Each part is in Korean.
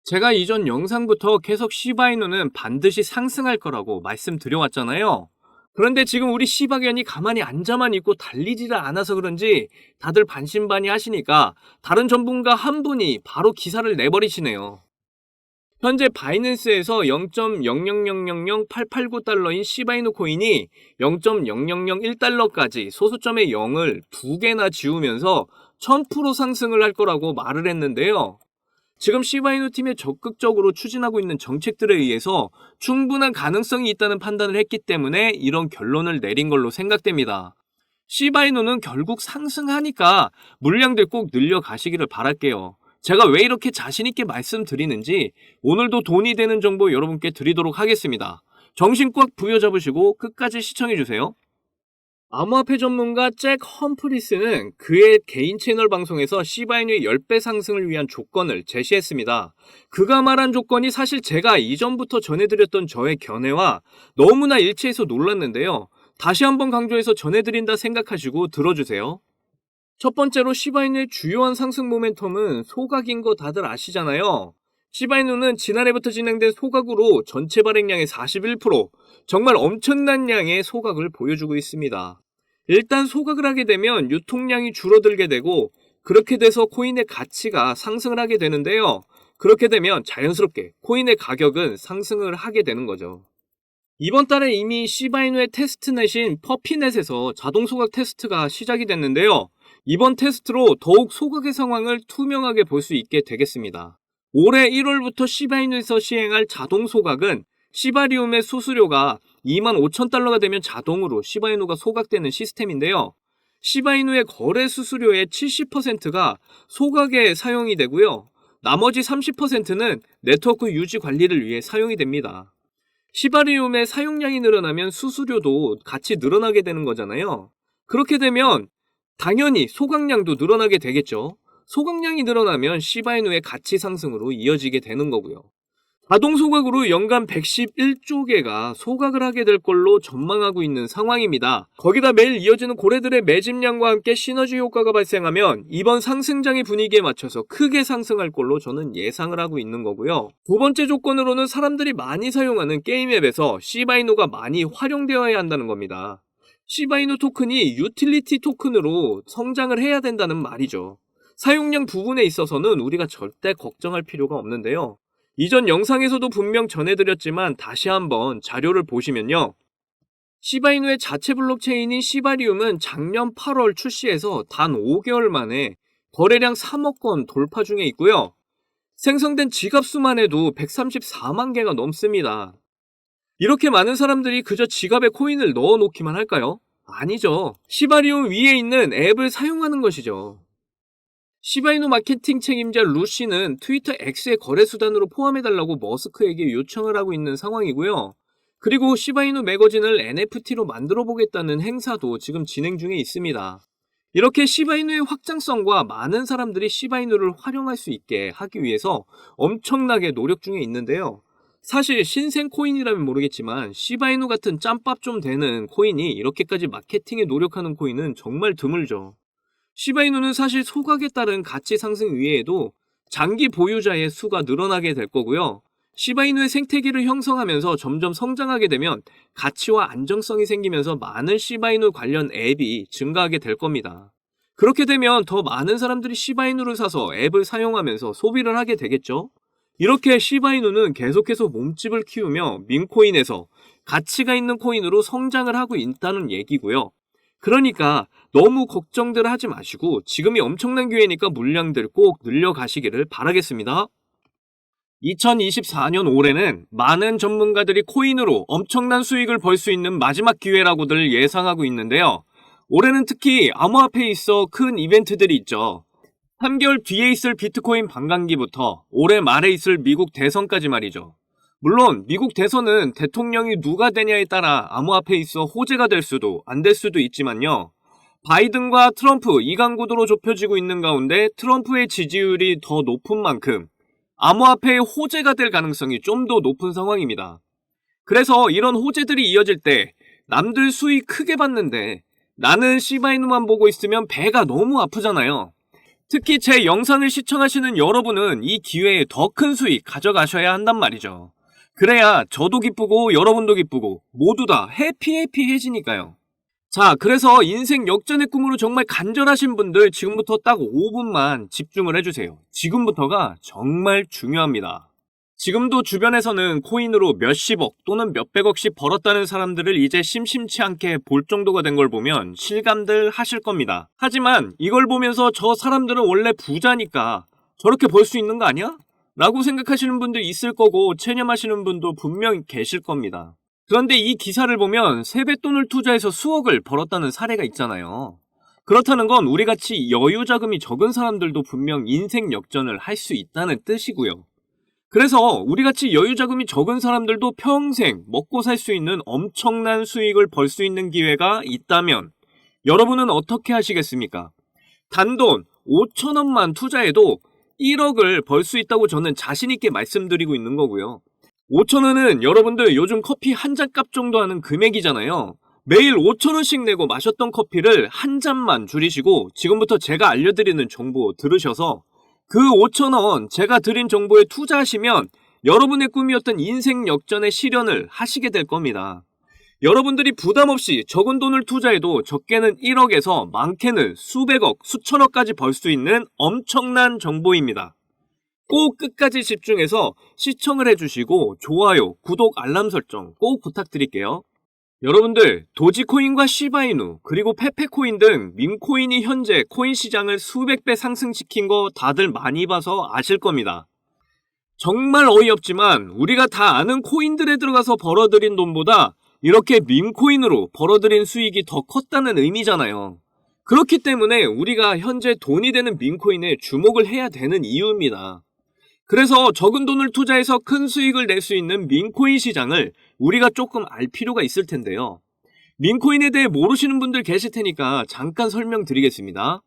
제가 이전 영상부터 계속 시바이누는 반드시 상승할 거라고 말씀드려왔잖아요. 그런데 지금 우리 시바견이 가만히 앉아만 있고 달리지를 않아서 그런지 다들 반신반의하시니까 다른 전문가 한 분이 바로 기사를 내버리시네요. 현재 바이낸스에서 0.000000889달러인 시바이누 코인이 0.0001달러까지 소수점의 0을 두 개나 지우면서 1000% 상승을 할 거라고 말을 했는데요. 지금 시바이누 팀이 적극적으로 추진하고 있는 정책들에 의해서 충분한 가능성이 있다는 판단을 했기 때문에 이런 결론을 내린 걸로 생각됩니다. 시바이누는 결국 상승하니까 물량들 꼭 늘려가시기를 바랄게요. 제가 왜 이렇게 자신있게 말씀드리는지 오늘도 돈이 되는 정보 여러분께 드리도록 하겠습니다. 정신 꽉 부여잡으시고 끝까지 시청해주세요. 암호화폐 전문가 잭 험프리스는 그의 개인 채널 방송에서 시바이누의 10배 상승을 위한 조건을 제시했습니다. 그가 말한 조건이 사실 제가 이전부터 전해드렸던 저의 견해와 너무나 일치해서 놀랐는데요. 다시 한번 강조해서 전해드린다 생각하시고 들어주세요. 첫 번째로 시바이누의 주요한 상승 모멘텀은 소각인 거 다들 아시잖아요. 시바이누는 지난해부터 진행된 소각으로 전체 발행량의 41%, 정말 엄청난 양의 소각을 보여주고 있습니다. 일단 소각을 하게 되면 유통량이 줄어들게 되고 그렇게 돼서 코인의 가치가 상승을 하게 되는데요. 그렇게 되면 자연스럽게 코인의 가격은 상승을 하게 되는 거죠. 이번 달에 이미 시바이누의 테스트넷인 퍼피넷에서 자동 소각 테스트가 시작이 됐는데요. 이번 테스트로 더욱 소각의 상황을 투명하게 볼 수 있게 되겠습니다. 올해 1월부터 시바이누에서 시행할 자동 소각은 시바리움의 수수료가 25,000달러가 되면 자동으로 시바이누가 소각되는 시스템인데요. 시바이누의 거래 수수료의 70%가 소각에 사용이 되고요. 나머지 30%는 네트워크 유지 관리를 위해 사용이 됩니다. 시바리움의 사용량이 늘어나면 수수료도 같이 늘어나게 되는 거잖아요. 그렇게 되면 당연히 소각량도 늘어나게 되겠죠. 소각량이 늘어나면 시바이누의 가치 상승으로 이어지게 되는 거고요. 자동 소각으로 연간 111조 개가 소각을 하게 될 걸로 전망하고 있는 상황입니다. 거기다 매일 이어지는 고래들의 매집량과 함께 시너지 효과가 발생하면 이번 상승장의 분위기에 맞춰서 크게 상승할 걸로 저는 예상을 하고 있는 거고요. 두 번째 조건으로는 사람들이 많이 사용하는 게임 앱에서 시바이누가 많이 활용되어야 한다는 겁니다. 시바이누 토큰이 유틸리티 토큰으로 성장을 해야 된다는 말이죠. 사용량 부분에 있어서는 우리가 절대 걱정할 필요가 없는데요. 이전 영상에서도 분명 전해드렸지만 다시 한번 자료를 보시면요. 시바이누의 자체 블록체인인 시바리움은 작년 8월 출시해서 단 5개월 만에 거래량 3억 건 돌파 중에 있고요. 생성된 지갑수만 해도 134만 개가 넘습니다. 이렇게 많은 사람들이 그저 지갑에 코인을 넣어놓기만 할까요? 아니죠. 시바리움 위에 있는 앱을 사용하는 것이죠. 시바이누 마케팅 책임자 루시는 트위터 X의 거래 수단으로 포함해달라고 머스크에게 요청을 하고 있는 상황이고요. 그리고 시바이누 매거진을 NFT로 만들어 보겠다는 행사도 지금 진행 중에 있습니다. 이렇게 시바이누의 확장성과 많은 사람들이 시바이누를 활용할 수 있게 하기 위해서 엄청나게 노력 중에 있는데요. 사실 신생 코인이라면 모르겠지만 시바이누 같은 짬밥 좀 되는 코인이 이렇게까지 마케팅에 노력하는 코인은 정말 드물죠. 시바이누는 사실 소각에 따른 가치 상승 이외에도 장기 보유자의 수가 늘어나게 될 거고요. 시바이누의 생태계를 형성하면서 점점 성장하게 되면 가치와 안정성이 생기면서 많은 시바이누 관련 앱이 증가하게 될 겁니다. 그렇게 되면 더 많은 사람들이 시바이누를 사서 앱을 사용하면서 소비를 하게 되겠죠. 이렇게 시바이누는 계속해서 몸집을 키우며 민코인에서 가치가 있는 코인으로 성장을 하고 있다는 얘기고요. 그러니까 너무 걱정들 하지 마시고 지금이 엄청난 기회니까 물량들 꼭 늘려가시기를 바라겠습니다. 2024년 올해는 많은 전문가들이 코인으로 엄청난 수익을 벌 수 있는 마지막 기회라고들 예상하고 있는데요. 올해는 특히 암호화폐에 있어 큰 이벤트들이 있죠. 3개월 뒤에 있을 비트코인 반감기부터 올해 말에 있을 미국 대선까지 말이죠. 물론 미국 대선은 대통령이 누가 되냐에 따라 암호화폐에 있어 호재가 될 수도 안 될 수도 있지만요. 바이든과 트럼프 이강구도로 좁혀지고 있는 가운데 트럼프의 지지율이 더 높은 만큼 암호화폐의 호재가 될 가능성이 좀 더 높은 상황입니다. 그래서 이런 호재들이 이어질 때 남들 수익 크게 받는데 나는 시바이누만 보고 있으면 배가 너무 아프잖아요. 특히 제 영상을 시청하시는 여러분은 이 기회에 더 큰 수익 가져가셔야 한단 말이죠. 그래야 저도 기쁘고 여러분도 기쁘고 모두 다 해피해지니까요. 자, 그래서 인생 역전의 꿈으로 정말 간절하신 분들 지금부터 딱 5분만 집중을 해주세요. 지금부터가 정말 중요합니다. 지금도 주변에서는 코인으로 몇십억 또는 몇백억씩 벌었다는 사람들을 이제 심심치 않게 볼 정도가 된 걸 보면 실감들 하실 겁니다. 하지만 이걸 보면서 저 사람들은 원래 부자니까 저렇게 벌 수 있는 거 아니야? 라고 생각하시는 분도 있을 거고 체념하시는 분도 분명 계실 겁니다. 그런데 이 기사를 보면 세뱃돈을 투자해서 수억을 벌었다는 사례가 있잖아요. 그렇다는 건 우리같이 여유 자금이 적은 사람들도 분명 인생 역전을 할 수 있다는 뜻이고요. 그래서 우리같이 여유자금이 적은 사람들도 평생 먹고 살 수 있는 엄청난 수익을 벌 수 있는 기회가 있다면 여러분은 어떻게 하시겠습니까? 단돈 5천원만 투자해도 1억을 벌 수 있다고 저는 자신있게 말씀드리고 있는 거고요. 5천원은 여러분들 요즘 커피 한 잔 값 정도 하는 금액이잖아요. 매일 5천원씩 내고 마셨던 커피를 한 잔만 줄이시고 지금부터 제가 알려드리는 정보 들으셔서 그 5천원 제가 드린 정보에 투자하시면 여러분의 꿈이었던 인생 역전의 실현을 하시게 될 겁니다. 여러분들이 부담없이 적은 돈을 투자해도 적게는 1억에서 많게는 수백억, 수천억까지 벌 수 있는 엄청난 정보입니다. 꼭 끝까지 집중해서 시청을 해주시고 좋아요, 구독, 알람 설정 꼭 부탁드릴게요. 여러분들 도지코인과 시바이누 그리고 페페코인 등 밈코인이 현재 코인 시장을 수백 배 상승시킨 거 다들 많이 봐서 아실 겁니다. 정말 어이없지만 우리가 다 아는 코인들에 들어가서 벌어들인 돈보다 이렇게 밈코인으로 벌어들인 수익이 더 컸다는 의미잖아요. 그렇기 때문에 우리가 현재 돈이 되는 밈코인에 주목을 해야 되는 이유입니다. 그래서 적은 돈을 투자해서 큰 수익을 낼 수 있는 밈코인 시장을 우리가 조금 알 필요가 있을 텐데요. 밈코인에 대해 모르시는 분들 계실 테니까 잠깐 설명드리겠습니다.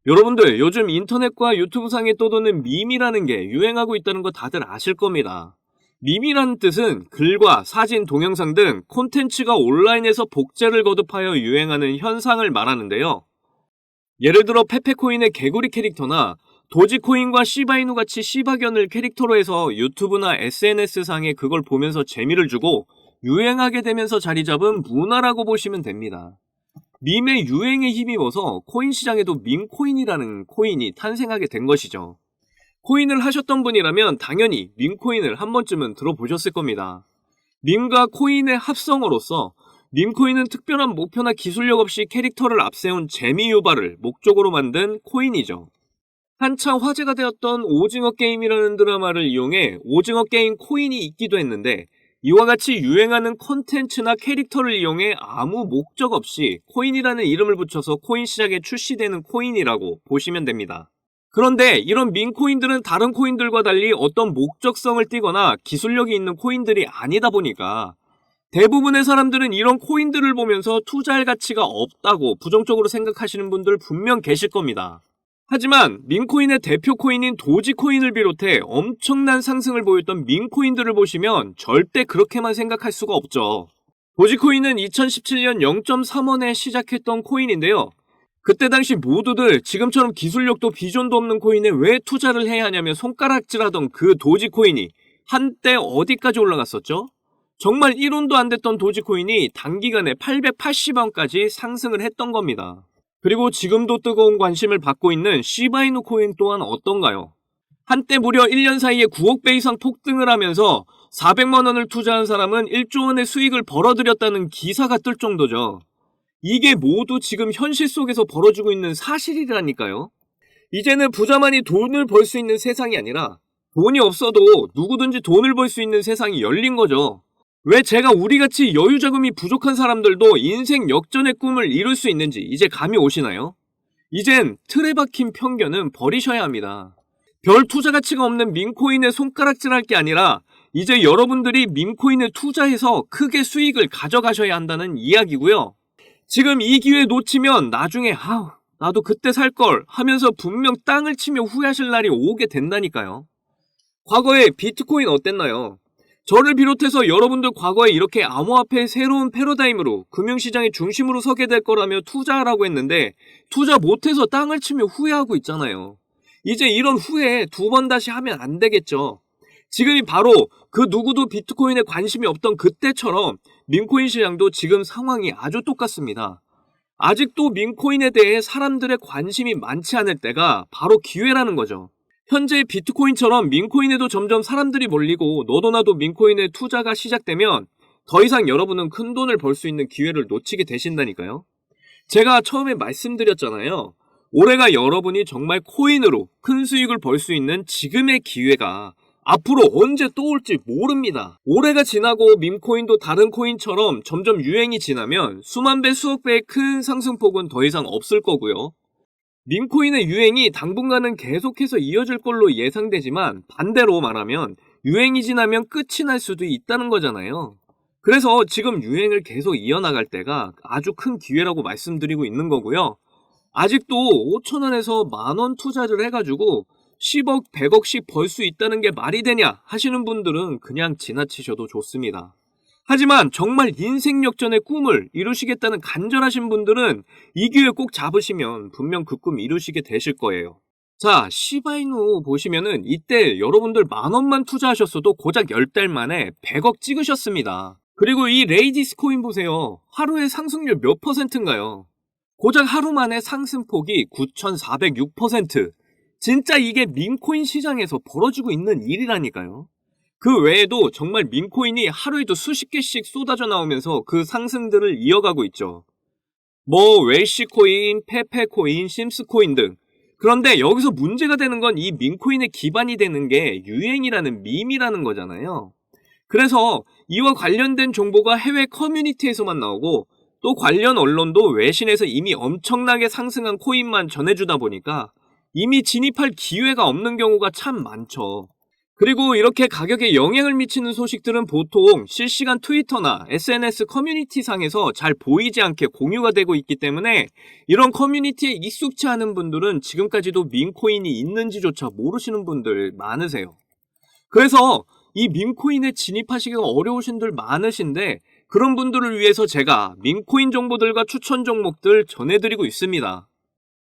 여러분들 요즘 인터넷과 유튜브상에 떠도는 밈이라는 게 유행하고 있다는 거 다들 아실 겁니다. 밈이라는 뜻은 글과 사진, 동영상 등 콘텐츠가 온라인에서 복제를 거듭하여 유행하는 현상을 말하는데요. 예를 들어 페페코인의 개구리 캐릭터나 도지코인과 시바이누 같이 시바견을 캐릭터로 해서 유튜브나 SNS상에 그걸 보면서 재미를 주고 유행하게 되면서 자리 잡은 문화라고 보시면 됩니다. 밈의 유행에 힘입어서 코인 시장에도 밈코인이라는 코인이 탄생하게 된 것이죠. 코인을 하셨던 분이라면 당연히 밈코인을 한 번쯤은 들어보셨을 겁니다. 밈과 코인의 합성어로서 밈코인은 특별한 목표나 기술력 없이 캐릭터를 앞세운 재미 유발을 목적으로 만든 코인이죠. 한창 화제가 되었던 오징어 게임이라는 드라마를 이용해 오징어 게임 코인이 있기도 했는데 이와 같이 유행하는 콘텐츠나 캐릭터를 이용해 아무 목적 없이 코인이라는 이름을 붙여서 코인 시장에 출시되는 코인이라고 보시면 됩니다. 그런데 이런 밈코인들은 다른 코인들과 달리 어떤 목적성을 띠거나 기술력이 있는 코인들이 아니다 보니까 대부분의 사람들은 이런 코인들을 보면서 투자할 가치가 없다고 부정적으로 생각하시는 분들 분명 계실 겁니다. 하지만 밈코인의 대표 코인인 도지코인을 비롯해 엄청난 상승을 보였던 밈코인들을 보시면 절대 그렇게만 생각할 수가 없죠. 도지코인은 2017년 0.3원에 시작했던 코인인데요. 그때 당시 모두들 지금처럼 기술력도 비전도 없는 코인에 왜 투자를 해야 하냐며 손가락질하던 그 도지코인이 한때 어디까지 올라갔었죠? 정말 1원도 안 됐던 도지코인이 단기간에 880원까지 상승을 했던 겁니다. 그리고 지금도 뜨거운 관심을 받고 있는 시바이누 코인 또한 어떤가요? 한때 무려 1년 사이에 9억 배 이상 폭등을 하면서 400만 원을 투자한 사람은 1조 원의 수익을 벌어들였다는 기사가 뜰 정도죠. 이게 모두 지금 현실 속에서 벌어지고 있는 사실이라니까요. 이제는 부자만이 돈을 벌 수 있는 세상이 아니라 돈이 없어도 누구든지 돈을 벌 수 있는 세상이 열린 거죠. 왜 제가 우리같이 여유자금이 부족한 사람들도 인생 역전의 꿈을 이룰 수 있는지 이제 감이 오시나요? 이젠 틀에 박힌 편견은 버리셔야 합니다. 별 투자 가치가 없는 밈코인에 손가락질할 게 아니라 이제 여러분들이 밈코인에 투자해서 크게 수익을 가져가셔야 한다는 이야기고요. 지금 이 기회 놓치면 나중에 나도 그때 살걸 하면서 분명 땅을 치며 후회하실 날이 오게 된다니까요. 과거에 비트코인 어땠나요? 저를 비롯해서 여러분들 과거에 이렇게 암호화폐의 새로운 패러다임으로 금융시장의 중심으로 서게 될 거라며 투자하라고 했는데 투자 못해서 땅을 치며 후회하고 있잖아요. 이제 이런 후회 두 번 다시 하면 안 되겠죠. 지금이 바로 그 누구도 비트코인에 관심이 없던 그때처럼 민코인 시장도 지금 상황이 아주 똑같습니다. 아직도 민코인에 대해 사람들의 관심이 많지 않을 때가 바로 기회라는 거죠. 현재 비트코인처럼 민코인에도 점점 사람들이 몰리고 너도 나도 민코인에 투자가 시작되면 더 이상 여러분은 큰 돈을 벌 수 있는 기회를 놓치게 되신다니까요. 제가 처음에 말씀드렸잖아요. 올해가 여러분이 정말 코인으로 큰 수익을 벌 수 있는 지금의 기회가 앞으로 언제 또 올지 모릅니다. 올해가 지나고 밈코인도 다른 코인처럼 점점 유행이 지나면 수만 배, 수억 배의 큰 상승폭은 더 이상 없을 거고요. 밈코인의 유행이 당분간은 계속해서 이어질 걸로 예상되지만 반대로 말하면 유행이 지나면 끝이 날 수도 있다는 거잖아요. 그래서 지금 유행을 계속 이어나갈 때가 아주 큰 기회라고 말씀드리고 있는 거고요. 아직도 5천원에서 만원 투자를 해가지고 10억, 100억씩 벌 수 있다는 게 말이 되냐 하시는 분들은 그냥 지나치셔도 좋습니다. 하지만 정말 인생 역전의 꿈을 이루시겠다는 간절하신 분들은 이 기회 꼭 잡으시면 분명 그 꿈 이루시게 되실 거예요. 자, 시바이누 보시면은 이때 여러분들 만원만 투자하셨어도 고작 10달 만에 100억 찍으셨습니다. 그리고 이 레이디스 코인 보세요. 하루에 상승률 몇 %인가요? 고작 하루 만에 상승폭이 9,406%. 진짜 이게 밈코인 시장에서 벌어지고 있는 일이라니까요. 그 외에도 정말 밈코인이 하루에도 수십 개씩 쏟아져 나오면서 그 상승들을 이어가고 있죠. 웰시코인, 페페코인, 심스코인 등. 그런데 여기서 문제가 되는 건 이 밈코인의 기반이 되는 게 유행이라는 밈이라는 거잖아요. 그래서 이와 관련된 정보가 해외 커뮤니티에서만 나오고 또 관련 언론도 외신에서 이미 엄청나게 상승한 코인만 전해주다 보니까 이미 진입할 기회가 없는 경우가 참 많죠. 그리고 이렇게 가격에 영향을 미치는 소식들은 보통 실시간 트위터나 SNS 커뮤니티 상에서 잘 보이지 않게 공유가 되고 있기 때문에 이런 커뮤니티에 익숙치 않은 분들은 지금까지도 밈코인이 있는지조차 모르시는 분들 많으세요. 그래서 이 밈코인에 진입하시기가 어려우신 분들 많으신데 그런 분들을 위해서 제가 밈코인 정보들과 추천 종목들 전해드리고 있습니다.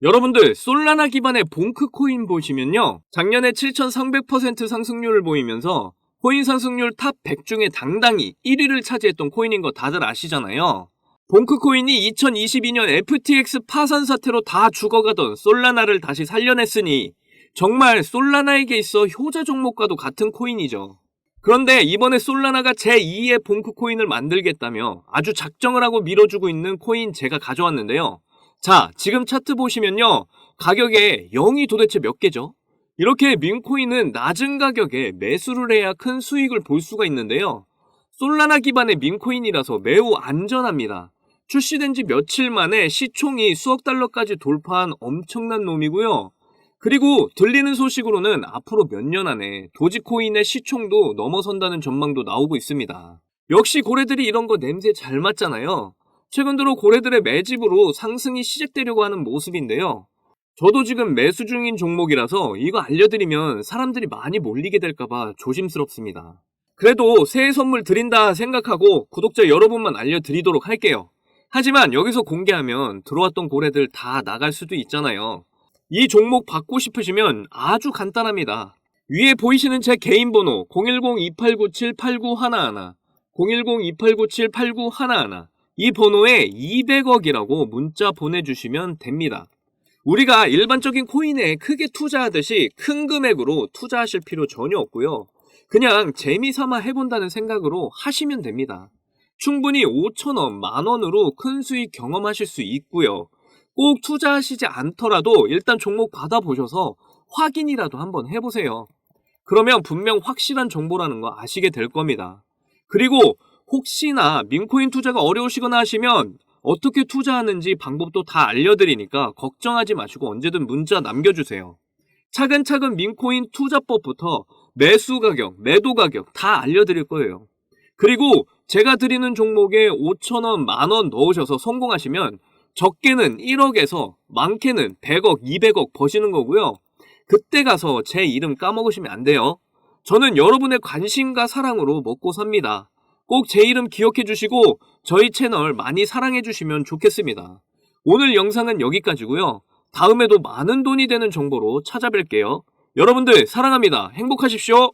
여러분들 솔라나 기반의 봉크코인 보시면요. 작년에 7,300% 상승률을 보이면서 코인 상승률 탑 100 중에 당당히 1위를 차지했던 코인인 거 다들 아시잖아요. 봉크코인이 2022년 FTX 파산 사태로 다 죽어가던 솔라나를 다시 살려냈으니 정말 솔라나에게 있어 효자 종목과도 같은 코인이죠. 그런데 이번에 솔라나가 제2의 봉크코인을 만들겠다며 아주 작정을 하고 밀어주고 있는 코인 제가 가져왔는데요. 자, 지금 차트 보시면요. 가격에 0이 도대체 몇 개죠? 이렇게 밈코인은 낮은 가격에 매수를 해야 큰 수익을 볼 수가 있는데요. 솔라나 기반의 밈코인이라서 매우 안전합니다. 출시된 지 며칠 만에 시총이 수억 달러까지 돌파한 엄청난 놈이고요. 그리고 들리는 소식으로는 앞으로 몇 년 안에 도지코인의 시총도 넘어선다는 전망도 나오고 있습니다. 역시 고래들이 이런 거 냄새 잘 맡잖아요. 최근 들어 고래들의 매집으로 상승이 시작되려고 하는 모습인데요. 저도 지금 매수 중인 종목이라서 이거 알려드리면 사람들이 많이 몰리게 될까봐 조심스럽습니다. 그래도 새해 선물 드린다 생각하고 구독자 여러분만 알려드리도록 할게요. 하지만 여기서 공개하면 들어왔던 고래들 다 나갈 수도 있잖아요. 이 종목 받고 싶으시면 아주 간단합니다. 위에 보이시는 제 개인 번호 010-2897-8911 010-2897-8911 이 번호에 200억이라고 문자 보내주시면 됩니다. 우리가 일반적인 코인에 크게 투자하듯이 큰 금액으로 투자하실 필요 전혀 없고요. 그냥 재미삼아 해본다는 생각으로 하시면 됩니다. 충분히 5천원, 만원으로 큰 수익 경험하실 수 있고요. 꼭 투자하시지 않더라도 일단 종목 받아보셔서 확인이라도 한번 해보세요. 그러면 분명 확실한 정보라는 거 아시게 될 겁니다. 그리고 혹시나 밈코인 투자가 어려우시거나 하시면 어떻게 투자하는지 방법도 다 알려드리니까 걱정하지 마시고 언제든 문자 남겨주세요. 차근차근 밈코인 투자법부터 매수 가격, 매도 가격 다 알려드릴 거예요. 그리고 제가 드리는 종목에 5천원, 만원 넣으셔서 성공하시면 적게는 1억에서 많게는 100억, 200억 버시는 거고요. 그때 가서 제 이름 까먹으시면 안 돼요. 저는 여러분의 관심과 사랑으로 먹고 삽니다. 꼭 제 이름 기억해 주시고 저희 채널 많이 사랑해 주시면 좋겠습니다. 오늘 영상은 여기까지고요. 다음에도 많은 돈이 되는 정보로 찾아뵐게요. 여러분들 사랑합니다. 행복하십시오.